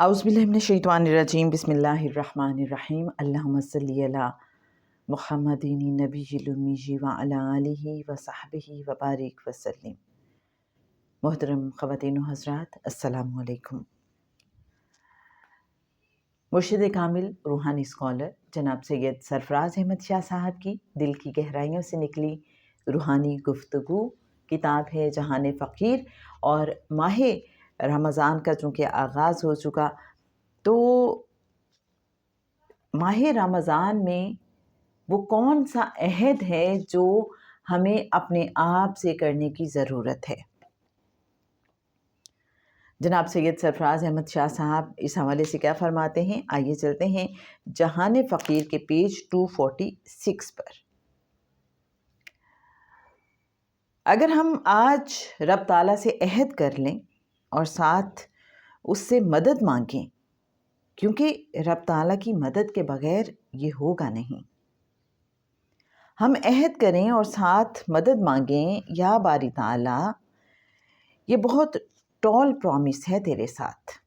اعوذ باللہ من الشیطان الرجیم بسم اللہ الرحمن الرحیم اللہم صلی علی محمد النبی الامی وعلی آلہ وصحبہ وبارک وسلم۔ محترم خواتین و حضرات، السلام علیکم۔ مرشد کامل روحانی اسکالر جناب سید سرفراز احمد شاہ صاحب کی دل کی گہرائیوں سے نکلی روحانی گفتگو کتاب ہے جہان فقیر، اور ماہ رمضان کا چونکہ آغاز ہو چکا، تو ماہ رمضان میں وہ کون سا عہد ہے جو ہمیں اپنے آپ سے کرنے کی ضرورت ہے۔ جناب سید سرفراز احمد شاہ صاحب اس حوالے سے کیا فرماتے ہیں، آئیے چلتے ہیں جہان فقیر کے پیج 246 پر۔ اگر ہم آج رب تعالیٰ سے عہد کر لیں اور ساتھ اس سے مدد مانگیں، کیونکہ رب تعالیٰ کی مدد کے بغیر یہ ہوگا نہیں، ہم عہد کریں اور ساتھ مدد مانگیں، یا باری تعالیٰ یہ بہت ٹال پرومس ہے تیرے ساتھ،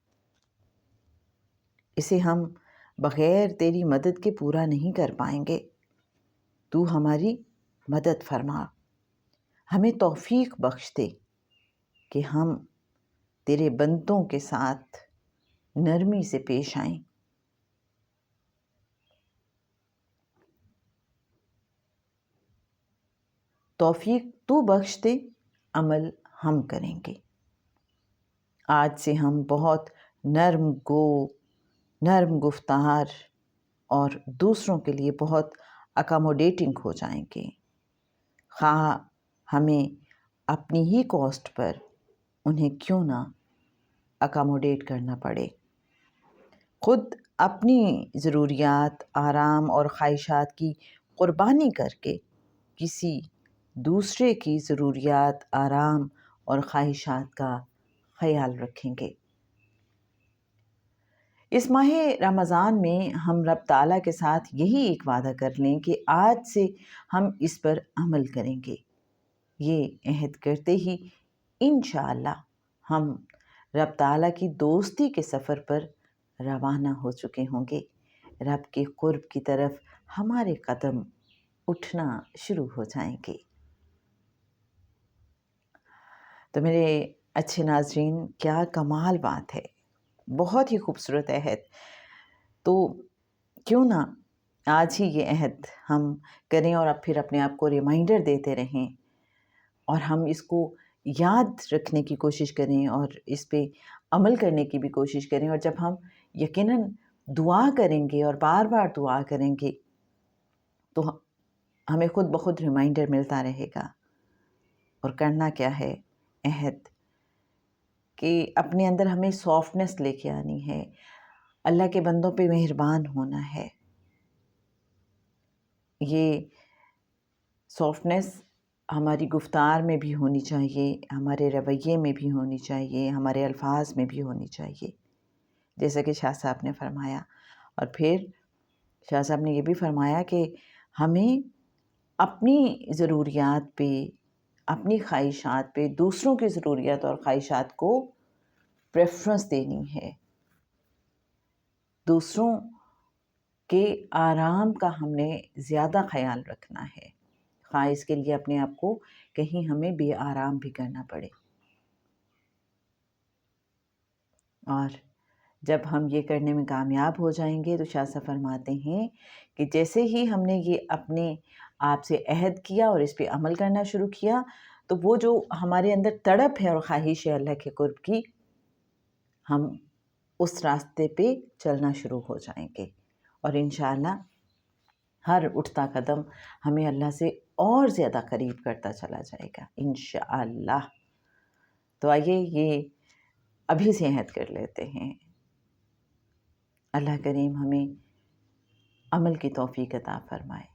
اسے ہم بغیر تیری مدد کے پورا نہیں کر پائیں گے، تو ہماری مدد فرما، ہمیں توفیق بخش دے کہ ہم تیرے بندوں کے ساتھ نرمی سے پیش آئیں۔ توفیق تو بخش دے، عمل ہم کریں گے۔ آج سے ہم بہت نرم گفتار اور دوسروں کے لیے بہت اکاموڈیٹنگ ہو جائیں گے، خواہ ہمیں اپنی ہی کاسٹ پر انہیں کیوں نہ اکاموڈیٹ کرنا پڑے۔ خود اپنی ضروریات، آرام اور خواہشات کی قربانی کر کے کسی دوسرے کی ضروریات، آرام اور خواہشات کا خیال رکھیں گے۔ اس ماہ رمضان میں ہم رب تعالیٰ کے ساتھ یہی ایک وعدہ کر لیں کہ آج سے ہم اس پر عمل کریں گے۔ یہ عہد کرتے ہی انشاءاللہ ہم رب تعالیٰ کی دوستی کے سفر پر روانہ ہو چکے ہوں گے، رب کے قرب کی طرف ہمارے قدم اٹھنا شروع ہو جائیں گے۔ تو میرے اچھے ناظرین، کیا کمال بات ہے، بہت ہی خوبصورت عہد۔ تو کیوں نہ آج ہی یہ عہد ہم کریں اور اب پھر اپنے آپ کو ریمائنڈر دیتے رہیں، اور ہم اس کو یاد رکھنے کی کوشش کریں اور اس پہ عمل کرنے کی بھی کوشش کریں، اور جب ہم یقیناً دعا کریں گے اور بار بار دعا کریں گے تو ہمیں خود بخود ریمائنڈر ملتا رہے گا۔ اور کرنا کیا ہے، عہد کہ اپنے اندر ہمیں سافٹنس لے کے آنی ہے، اللہ کے بندوں پہ مہربان ہونا ہے۔ یہ سافٹنس ہماری گفتار میں بھی ہونی چاہیے، ہمارے رویے میں بھی ہونی چاہیے، ہمارے الفاظ میں بھی ہونی چاہیے، جیسا کہ شاہ صاحب نے فرمایا۔ اور پھر شاہ صاحب نے یہ بھی فرمایا کہ ہمیں اپنی ضروریات پہ، اپنی خواہشات پہ، دوسروں کی ضروریات اور خواہشات کو پریفرنس دینی ہے، دوسروں کے آرام کا ہم نے زیادہ خیال رکھنا ہے، خواہ اس کے لیے اپنے آپ کو کہیں ہمیں بے آرام بھی کرنا پڑے۔ اور جب ہم یہ کرنے میں کامیاب ہو جائیں گے تو شاہ صاحب فرماتے ہیں کہ جیسے ہی ہم نے یہ اپنے آپ سے عہد کیا اور اس پہ عمل کرنا شروع کیا، تو وہ جو ہمارے اندر تڑپ ہے اور خواہش ہے اللہ کے قرب کی، ہم اس راستے پہ چلنا شروع ہو جائیں گے، اور انشاءاللہ ہر اٹھتا قدم ہمیں اللہ سے اور زیادہ قریب کرتا چلا جائے گا انشاءاللہ۔ تو آئیے یہ ابھی سے عہد کر لیتے ہیں۔ اللہ کریم ہمیں عمل کی توفیق عطا فرمائے۔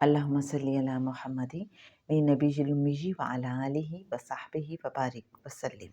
اللہم صلی علی محمد نبی الامی وعلی آلہ وصحبہ وبارک وسلم۔